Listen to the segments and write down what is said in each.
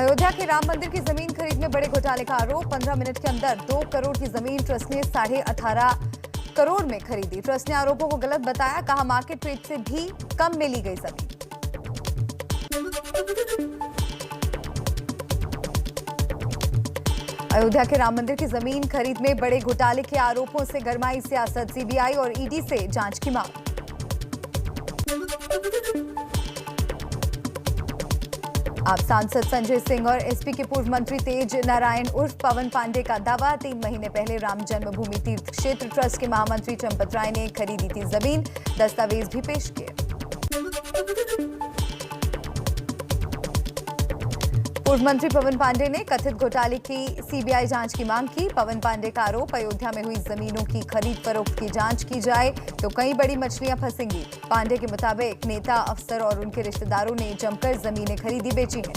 अयोध्या के राम मंदिर की जमीन खरीद में बड़े घोटाले का आरोप। 15 मिनट के अंदर 2 करोड़ की जमीन ट्रस्ट ने 18.5 करोड़ में खरीदी। ट्रस्ट ने आरोपों को गलत बताया, कहा मार्केट रेट से भी कम में ली गई जमीन। अयोध्या के राम मंदिर की जमीन खरीद में बड़े घोटाले के आरोपों से गरमाई सियासत। सीबीआई और ईडी से जांच की मांग। आप सांसद संजय सिंह और एसपी के पूर्व मंत्री तेज नारायण उर्फ पवन पांडे का दावा। 3 महीने पहले राम जन्मभूमि तीर्थ क्षेत्र ट्रस्ट के महामंत्री चंपत राय ने खरीदी थी जमीन, दस्तावेज भी पेश किए। पूर्व मंत्री पवन पांडे ने कथित घोटाले की सीबीआई जांच की मांग की। पवन पांडे का आरोप, अयोध्या में हुई जमीनों की खरीद फरोख्त की जांच की जाए तो कई बड़ी मछलियां फंसेंगी। पांडे के मुताबिक नेता, अफसर और उनके रिश्तेदारों ने जमकर जमीनें खरीदी बेची हैं।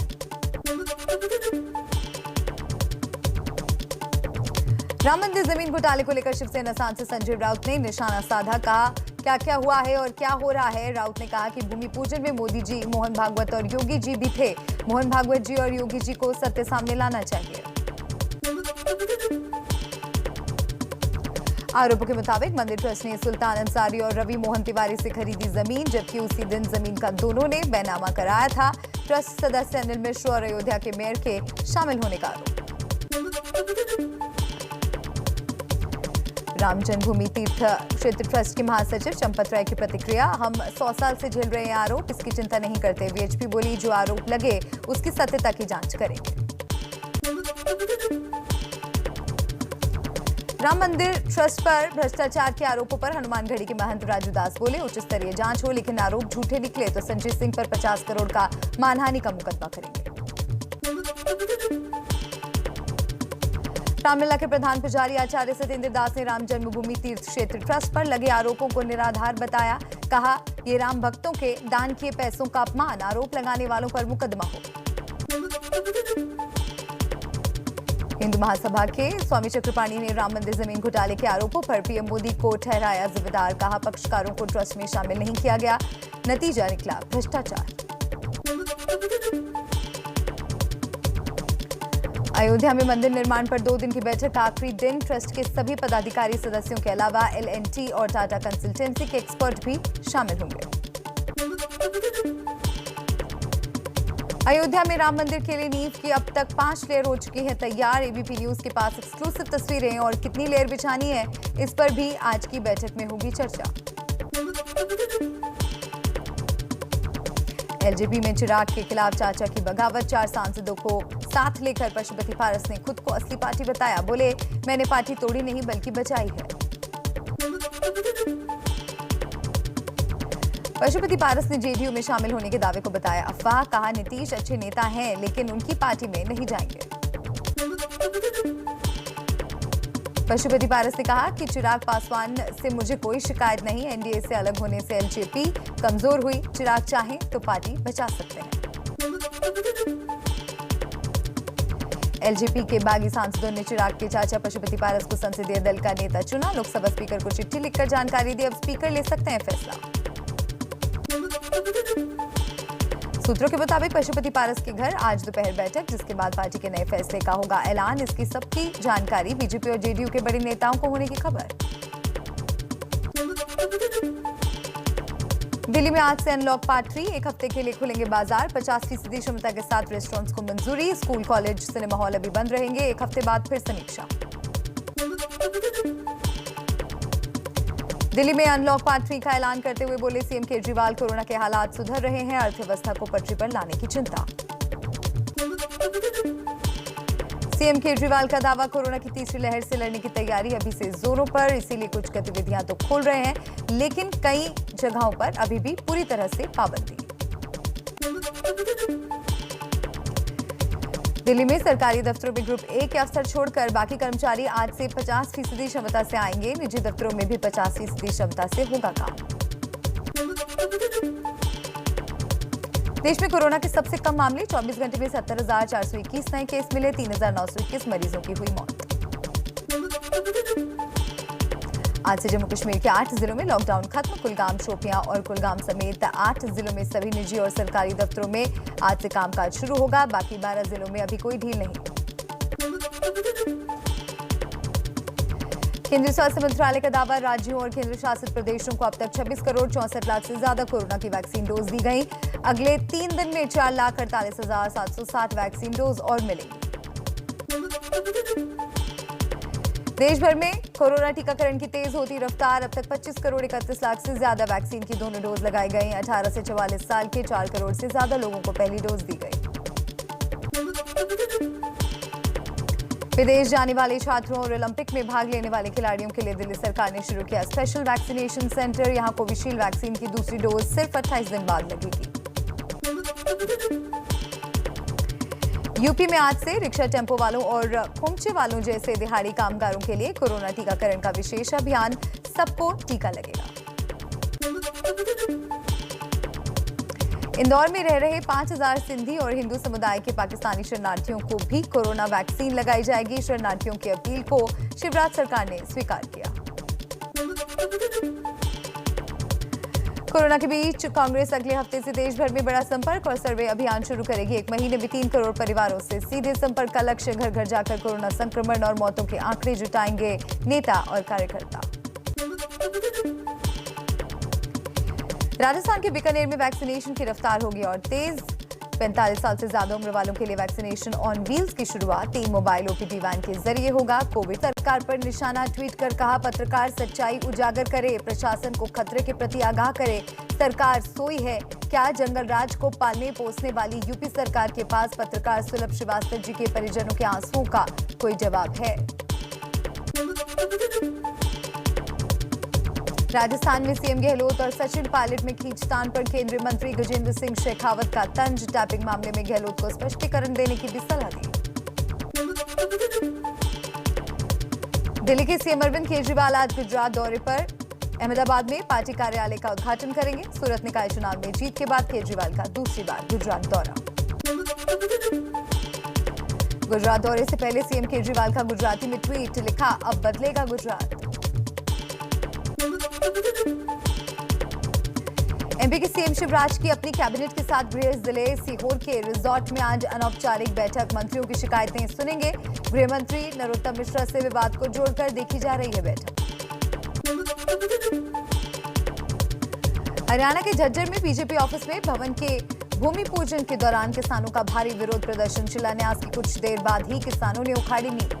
राम मंदिर जमीन घोटाले को लेकर शिवसेना सांसद संजय राउत ने निशाना साधा, कहा क्या क्या हुआ है और क्या हो रहा है। राउत ने कहा कि भूमि पूजन में मोदी जी, मोहन भागवत और योगी जी भी थे। मोहन भागवत जी और योगी जी को सत्य सामने लाना चाहिए। आरोपों के मुताबिक मंदिर ट्रस्ट ने सुल्तान अंसारी और रवि मोहन तिवारी से खरीदी जमीन, जबकि उसी दिन जमीन का दोनों ने बैनामा कराया था। ट्रस्ट सदस्य अनिल मिश्र और अयोध्या के मेयर के शामिल होने का आरोप। राम जन्मभूमि तीर्थ क्षेत्र ट्रस्ट के महासचिव चंपत राय की प्रतिक्रिया, हम 100 साल से झेल रहे हैं आरोप, इसकी चिंता नहीं करते। वीएचपी बोली, जो आरोप लगे उसकी सत्यता की जांच करेंगे। राम मंदिर ट्रस्ट पर भ्रष्टाचार के आरोपों पर हनुमानगढ़ी के महंत राजू दास बोले, उच्च स्तरीय जांच हो, लेकिन आरोप झूठे निकले तो संजय सिंह पर 50 करोड़ का मानहानि का मुकदमा करेंगे। रामलला के प्रधान पुजारी आचार्य सत्येंद्र दास ने राम जन्मभूमि तीर्थ क्षेत्र ट्रस्ट पर लगे आरोपों को निराधार बताया। कहा, ये राम भक्तों के दान किए पैसों का अपमान, आरोप लगाने वालों पर मुकदमा हो। हिंदू महासभा के स्वामी चक्रपाणी ने राम मंदिर जमीन घोटाले के आरोपों पर पीएम मोदी को ठहराया जिम्मेदार। कहा, पक्षकारों को ट्रस्ट में शामिल नहीं किया गया, नतीजा निकला भ्रष्टाचार। अयोध्या में मंदिर निर्माण पर 2 दिन की बैठक का आखिरी दिन। ट्रस्ट के सभी पदाधिकारी सदस्यों के अलावा एल&टी और टाटा कंसल्टेंसी के एक्सपर्ट भी शामिल होंगे। अयोध्या में राम मंदिर के लिए नींव की अब तक 5 लेयर हो चुकी है तैयार। एबीपी न्यूज के पास एक्सक्लूसिव तस्वीरें और कितनी लेयर बिछानी है, इस पर भी आज की बैठक में होगी चर्चा। एलजेपी में चिराग के खिलाफ चाचा की बगावत, 4 सांसदों को साथ लेकर पशुपति पारस ने खुद को असली पार्टी बताया। बोले, मैंने पार्टी तोड़ी नहीं बल्कि बचाई है। पशुपति पारस ने जेडीयू में शामिल होने के दावे को बताया अफवाह। कहा, नीतीश अच्छे नेता हैं लेकिन उनकी पार्टी में नहीं जाएंगे। पशुपति पारस ने कहा कि चिराग पासवान से मुझे कोई शिकायत नहीं, एनडीए से अलग होने से एलजेपी कमजोर हुई। चिराग चाहें तो पार्टी बचा सकते हैं। एलजेपी के बागी सांसदों ने चिराग के चाचा पशुपति पारस को संसदीय दल का नेता चुना। लोकसभा स्पीकर को चिट्ठी लिखकर जानकारी दी, अब स्पीकर ले सकते हैं फैसला। सूत्रों के मुताबिक पशुपति पारस के घर आज दोपहर बैठक, जिसके बाद पार्टी के नए फैसले का होगा ऐलान। इसकी सबकी जानकारी बीजेपी और जेडीयू के बड़े नेताओं को होने की खबर। दिल्ली में आज से अनलॉक पार्ट 3, 1 हफ्ते के लिए खुलेंगे बाजार। 50% क्षमता के साथ रेस्टोरेंट्स को मंजूरी। स्कूल, कॉलेज, सिनेमा हॉल अभी बंद रहेंगे। 1 हफ्ते बाद फिर समीक्षा। दिल्ली में अनलॉक पार्ट 3 का ऐलान करते हुए बोले सीएम केजरीवाल, कोरोना के हालात सुधर रहे हैं, अर्थव्यवस्था को पटरी पर लाने की चिंता। सीएम केजरीवाल का दावा, कोरोना की तीसरी लहर से लड़ने की तैयारी अभी से जोरों पर, इसीलिए कुछ गतिविधियां तो खोल रहे हैं लेकिन कई जगहों पर अभी भी पूरी तरह से पाबंदी। दिल्ली में सरकारी दफ्तरों में ग्रुप ए के अफसर छोड़कर बाकी कर्मचारी आज से 50% क्षमता से आएंगे। निजी दफ्तरों में भी 50% क्षमता से होगा काम। देश में कोरोना के सबसे कम मामले, 24 घंटे में 70,421 नए केस मिले। 3,921 मरीजों की हुई मौत। आज से जम्मू कश्मीर के 8 जिलों में लॉकडाउन खत्म। कुलगाम, शोपियां और कुलगाम समेत 8 जिलों में सभी निजी और सरकारी दफ्तरों में आज से कामकाज शुरू होगा। बाकी 12 जिलों में अभी कोई ढील नहीं। केंद्रीय स्वास्थ्य मंत्रालय का दावा, राज्यों और केंद्र शासित प्रदेशों को अब तक 26 करोड़ 64 लाख से ज्यादा कोरोना की वैक्सीन डोज दी गई। अगले 3 दिन में 4,48,760 वैक्सीन डोज और मिलेंगी। देश भर में कोरोना टीकाकरण की तेज होती रफ्तार। अब तक 25 करोड़ 31 लाख से ज्यादा वैक्सीन की दोनों डोज लगाई गई। 18 से 44 साल के 4 करोड़ से ज्यादा लोगों को पहली डोज दी गई। विदेश जाने वाले छात्रों और ओलंपिक में भाग लेने वाले खिलाड़ियों के लिए दिल्ली सरकार ने शुरू किया स्पेशल वैक्सीनेशन सेंटर। यहां कोविशील्ड वैक्सीन की दूसरी डोज सिर्फ 28 दिन बाद लगेगी। यूपी में आज से रिक्शा, टेम्पो वालों और खोमचे वालों जैसे दिहाड़ी कामगारों के लिए कोरोना टीकाकरण का विशेष अभियान। सबको टीका लगेगा। इंदौर में रह रहे 5,000 सिंधी और हिंदू समुदाय के पाकिस्तानी शरणार्थियों को भी कोरोना वैक्सीन लगाई जाएगी। शरणार्थियों की अपील को शिवराज सरकार ने स्वीकार किया। कोरोना के बीच कांग्रेस अगले हफ्ते से देश भर में बड़ा संपर्क और सर्वे अभियान शुरू करेगी। 1 महीने में 3 करोड़ परिवारों से सीधे संपर्क का लक्ष्य। घर घर जाकर कोरोना संक्रमण और मौतों के आंकड़े जुटाएंगे नेता और कार्यकर्ता। राजस्थान के बीकानेर में वैक्सीनेशन की रफ्तार होगी और तेज। 45 साल से ज्यादा उम्र वालों के लिए वैक्सीनेशन ऑन व्हील्स की शुरुआत 3 मोबाइल ओपीडी वैन के जरिए होगा। कोविड सरकार पर निशाना, ट्वीट कर कहा, पत्रकार सच्चाई उजागर करे, प्रशासन को खतरे के प्रति आगाह करे। सरकार सोई है क्या? जंगल राज को पालने पोसने वाली यूपी सरकार के पास पत्रकार सुलभ श्रीवास्तव जी के परिजनों के आंसुओं का कोई जवाब है? राजस्थान में सीएम गहलोत और सचिन पायलट में खींचतान पर केंद्रीय मंत्री गजेंद्र सिंह शेखावत का तंज। टैपिंग मामले में गहलोत को स्पष्टीकरण देने की भी सलाह दी। दिल्ली के सीएम अरविंद केजरीवाल आज गुजरात दौरे पर। अहमदाबाद में पार्टी कार्यालय का उद्घाटन करेंगे। सूरत निकाय चुनाव में जीत के बाद केजरीवाल का दूसरी बार गुजरात दौरा। गुजरात दौरे से पहले सीएम केजरीवाल का गुजराती में ट्वीट, लिखा, अब बदलेगा गुजरात। एमपी के सीएम शिवराज की अपनी कैबिनेट के साथ गृह जिले सीहोर के रिजॉर्ट में आज अनौपचारिक बैठक। मंत्रियों की शिकायतें सुनेंगे। गृह मंत्री नरोत्तम मिश्रा से विवाद को जोड़कर देखी जा रही है बैठक। हरियाणा के झज्जर में बीजेपी ऑफिस में भवन के भूमि पूजन के दौरान किसानों का भारी विरोध प्रदर्शन। शिलान्यास की कुछ देर बाद ही किसानों ने उखाड़ी नींव।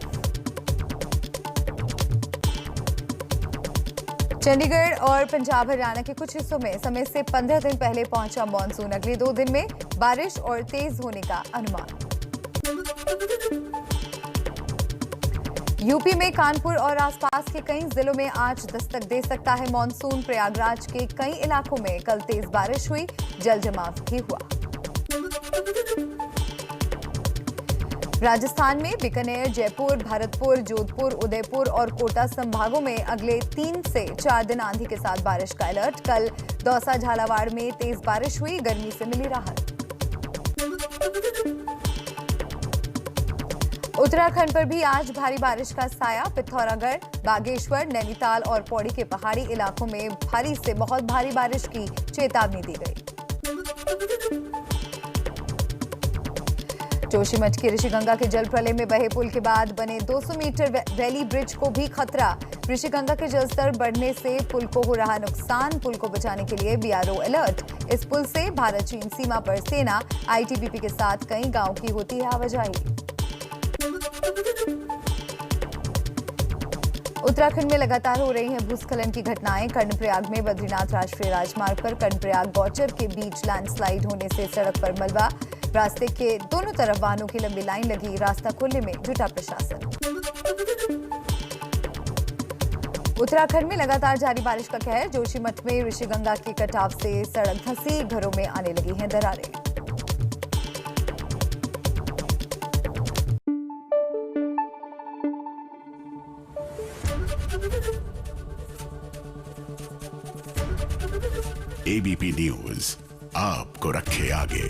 चंडीगढ़ और पंजाब हरियाणा के कुछ हिस्सों में समय से 15 दिन पहले पहुंचा मॉनसून। अगले 2 दिन में बारिश और तेज होने का अनुमान। यूपी में कानपुर और आसपास के कई जिलों में आज दस्तक दे सकता है मॉनसून। प्रयागराज के कई इलाकों में कल तेज बारिश हुई, जल जमाव भी हुआ। राजस्थान में बीकानेर, जयपुर, भरतपुर, जोधपुर, उदयपुर और कोटा संभागों में अगले 3 से 4 दिन आंधी के साथ बारिश का अलर्ट। कल दौसा, झालावाड़ में तेज बारिश हुई, गर्मी से मिली राहत। उत्तराखंड पर भी आज भारी बारिश का साया। पिथौरागढ़, बागेश्वर, नैनीताल और पौड़ी के पहाड़ी इलाकों में भारी से बहुत भारी बारिश की चेतावनी दी गई। जोशीमठ के ऋषिगंगा के जल प्रलय में बहे पुल के बाद बने 200 मीटर वैली ब्रिज को भी खतरा। ऋषिगंगा के जलस्तर बढ़ने से पुल को हो रहा नुकसान। पुल को बचाने के लिए बीआरओ अलर्ट। इस पुल से भारत चीन सीमा पर सेना, आईटीबीपी के साथ कई गांवों की होती है आवाजाही। उत्तराखंड में लगातार हो रही हैं भूस्खलन की घटनाएं। कर्णप्रयाग में बद्रीनाथ राष्ट्रीय राजमार्ग पर कर्णप्रयाग गौचर के बीच लैंडस्लाइड होने से सड़क पर मलबा। रास्ते के दोनों तरफ वाहनों की लंबी लाइन लगी। रास्ता खोलने में जुटा प्रशासन। उत्तराखंड में लगातार जारी बारिश का कहर। जोशीमठ में ऋषिगंगा के कटाव से सड़क धंसी, घरों में आने लगी हैं दरारें। एबीपी न्यूज आपको रखे आगे।